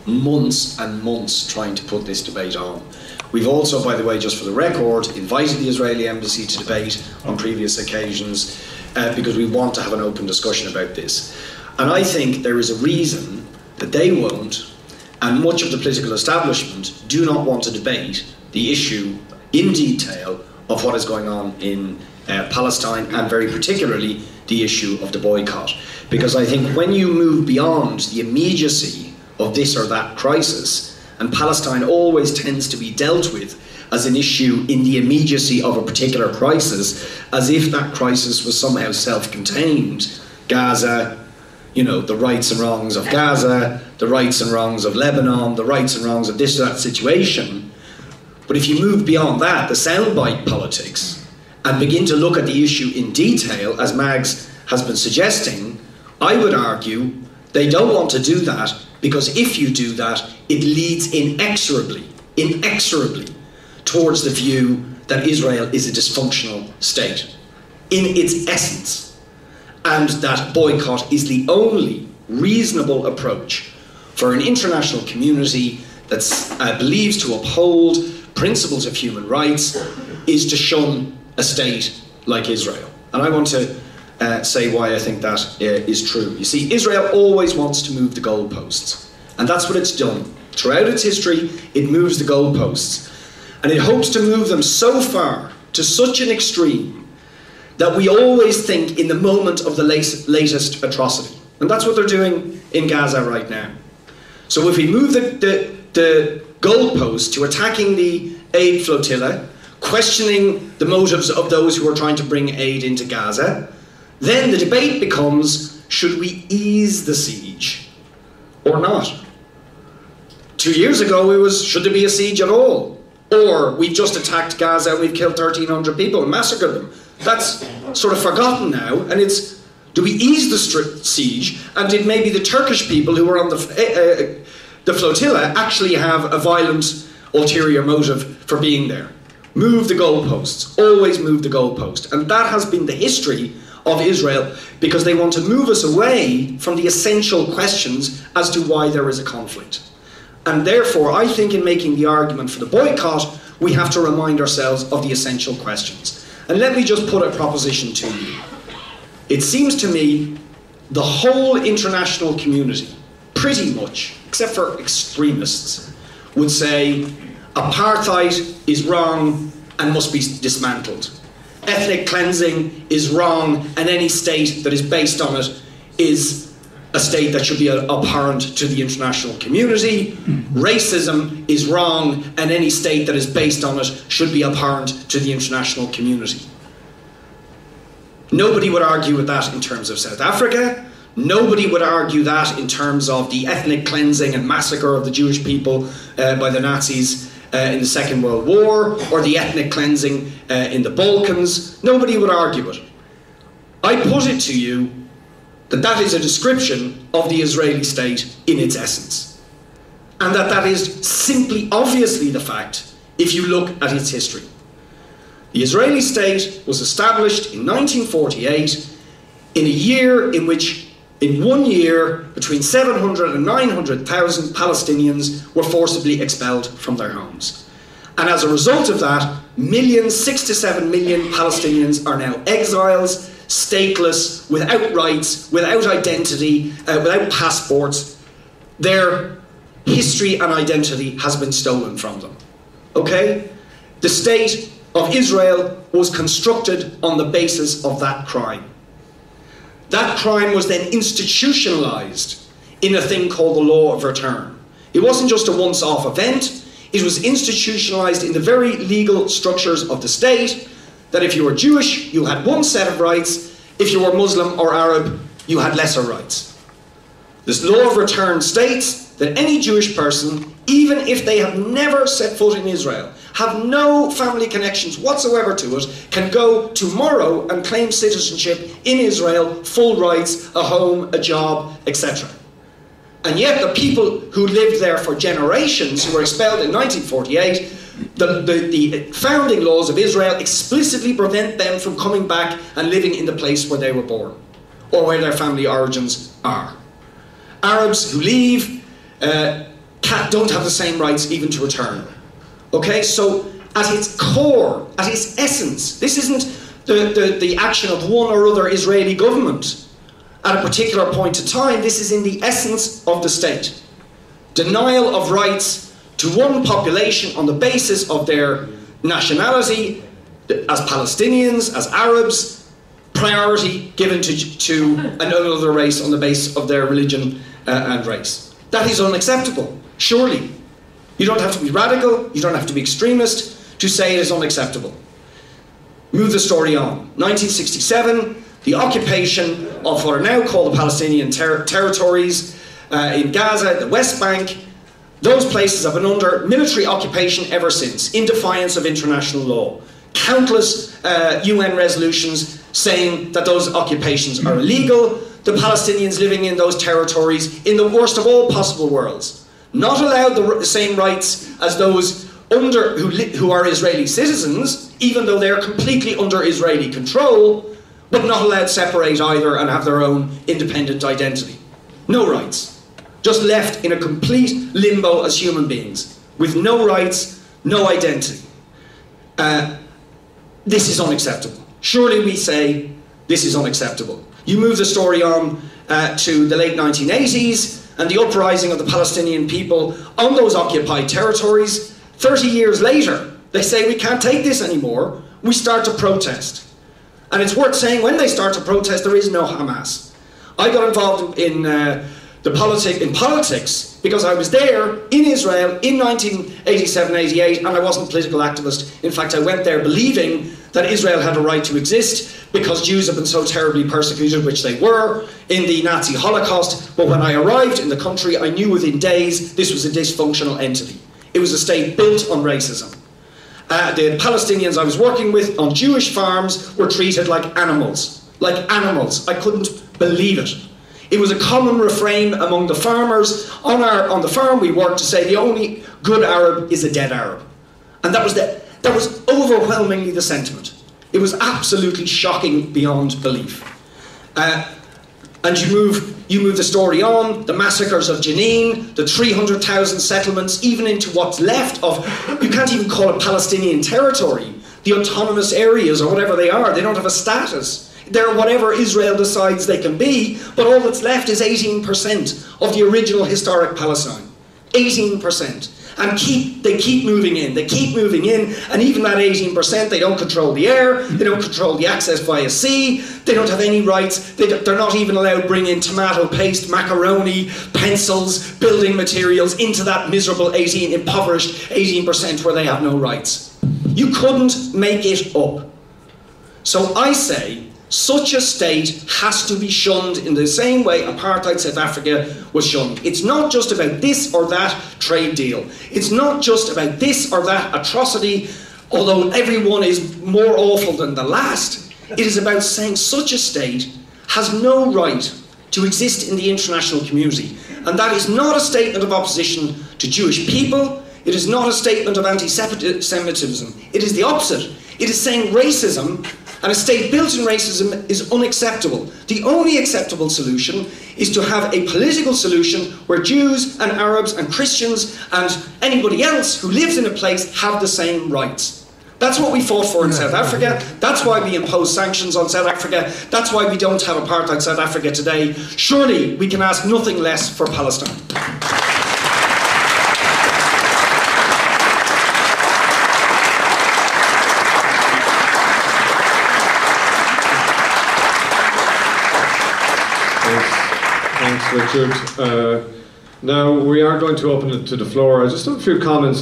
months and months trying to put this debate on. We've also, by the way, just for the record, invited the Israeli embassy to debate on previous occasions because we want to have an open discussion about this. And I think there is a reason that they won't, and much of the political establishment do not want to debate the issue in detail of what is going on in Palestine, and very particularly the issue of the boycott. Because I think when you move beyond the immediacy of this or that crisis, and Palestine always tends to be dealt with as an issue in the immediacy of a particular crisis, as if that crisis was somehow self-contained. Gaza, you know, the rights and wrongs of Gaza, the rights and wrongs of Lebanon, the rights and wrongs of this or that situation. But if you move beyond that, the soundbite politics, and begin to look at the issue in detail, as Mags has been suggesting, I would argue they don't want to do that, because if you do that, it leads inexorably towards the view that Israel is a dysfunctional state in its essence, and that boycott is the only reasonable approach for an international community that believes to uphold principles of human rights is to shun a state like Israel. And I want to say why I think that is true. You see, Israel always wants to move the goalposts, and that's what it's done. Throughout its history, it moves the goalposts, and it hopes to move them so far, to such an extreme, that we always think in the moment of the latest atrocity. And that's what they're doing in Gaza right now. So if we move the goalpost to attacking the aid flotilla, questioning the motives of those who are trying to bring aid into Gaza, then the debate becomes, should we ease the siege or not? 2 years ago it was, should there be a siege at all? Or we've just attacked Gaza and we've killed 1,300 people and massacred them. That's sort of forgotten now, and it's, do we ease the siege? And did maybe the Turkish people who were on the flotilla actually have a violent ulterior motive for being there? Move the goalposts, always move the goalpost. And that has been the history of Israel, because they want to move us away from the essential questions as to why there is a conflict. And therefore, I think in making the argument for the boycott, we have to remind ourselves of the essential questions. And let me just put a proposition to you. It seems to me the whole international community, pretty much, except for extremists, would say apartheid is wrong and must be dismantled. Ethnic cleansing is wrong, and any state that is based on it is a state that should be abhorrent to the international community. Racism is wrong, and any state that is based on it should be abhorrent to the international community. Nobody would argue with that in terms of South Africa. Nobody would argue that in terms of the ethnic cleansing and massacre of the Jewish people by the Nazis in the Second World War, or the ethnic cleansing in the Balkans. Nobody would argue it. I put it to you that that is a description of the Israeli state in its essence. And that is simply obviously the fact if you look at its history. The Israeli state was established in 1948 in a year in which, in 1 year, between 700 and 900,000 Palestinians were forcibly expelled from their homes. And as a result of that, 6 to 7 million Palestinians are now exiles, stateless, without rights, without identity, without passports. Their history and identity has been stolen from them. Okay? The state of Israel was constructed on the basis of that crime. That crime was then institutionalized in a thing called the law of return. It wasn't just a once-off event. It was institutionalized in the very legal structures of the state, that if you were Jewish, you had one set of rights. If you were Muslim or Arab, you had lesser rights. This law of return states that any Jewish person, even if they have never set foot in Israel, have no family connections whatsoever to it, can go tomorrow and claim citizenship in Israel, full rights, a home, a job, etc. And yet the people who lived there for generations, who were expelled in 1948, the founding laws of Israel explicitly prevent them from coming back and living in the place where they were born, or where their family origins are. Arabs who leave don't have the same rights even to return. Okay, so at its core, at its essence, this isn't the action of one or other Israeli government at a particular point in time. This is in the essence of the state. Denial of rights to one population on the basis of their nationality, as Palestinians, as Arabs, priority given to another race on the basis of their religion and race. That is unacceptable, surely. You don't have to be radical, you don't have to be extremist to say it is unacceptable. Move the story on. 1967, the occupation of what are now called the Palestinian territories in Gaza, the West Bank. Those places have been under military occupation ever since, in defiance of international law. Countless UN resolutions saying that those occupations are illegal. The Palestinians living in those territories in the worst of all possible worlds, not allowed the same rights as those who are Israeli citizens, even though they're completely under Israeli control, but not allowed to separate either and have their own independent identity. No rights. Just left in a complete limbo as human beings, with no rights, no identity. This is unacceptable. Surely we say this is unacceptable. You move the story on to the late 1980s and the uprising of the Palestinian people on those occupied territories. 30 years later, they say we can't take this anymore. We start to protest. And it's worth saying, when they start to protest, there is no Hamas. I got involved in politics because I was there in Israel in 1987-88, and I wasn't a political activist. In fact, I went there believing that Israel had a right to exist because Jews have been so terribly persecuted, which they were, in the Nazi Holocaust. But when I arrived in the country, I knew within days this was a dysfunctional entity. It was a state built on racism. The Palestinians I was working with on Jewish farms were treated like animals. Like animals. I couldn't believe it. It was a common refrain among the farmers on the farm we worked to say the only good Arab is a dead Arab. And that was overwhelmingly the sentiment. It was absolutely shocking beyond belief. And you move the story on, the massacres of Jenin, the 300,000 settlements, even into what's left of, you can't even call it Palestinian territory, the autonomous areas or whatever they are. They don't have a status. They're whatever Israel decides they can be, but all that's left is 18% of the original historic Palestine. 18%. And they keep moving in, and even that 18%, they don't control the air, they don't control the access via sea, they don't have any rights, they're not even allowed to bring in tomato paste, macaroni, pencils, building materials into that miserable impoverished 18% where they have no rights. You couldn't make it up. So I say, such a state has to be shunned in the same way apartheid South Africa was shunned. It's not just about this or that trade deal. It's not just about this or that atrocity, although every one is more awful than the last. It is about saying such a state has no right to exist in the international community. And that is not a statement of opposition to Jewish people. It is not a statement of anti-Semitism. It is the opposite. It is saying racism, and a state built in racism, is unacceptable. The only acceptable solution is to have a political solution where Jews and Arabs and Christians and anybody else who lives in a place have the same rights. That's what we fought for in South Africa. That's why we imposed sanctions on South Africa. That's why we don't have apartheid South Africa today. Surely we can ask nothing less for Palestine. Thanks, Richard. Now we are going to open it to the floor. I just have a few comments.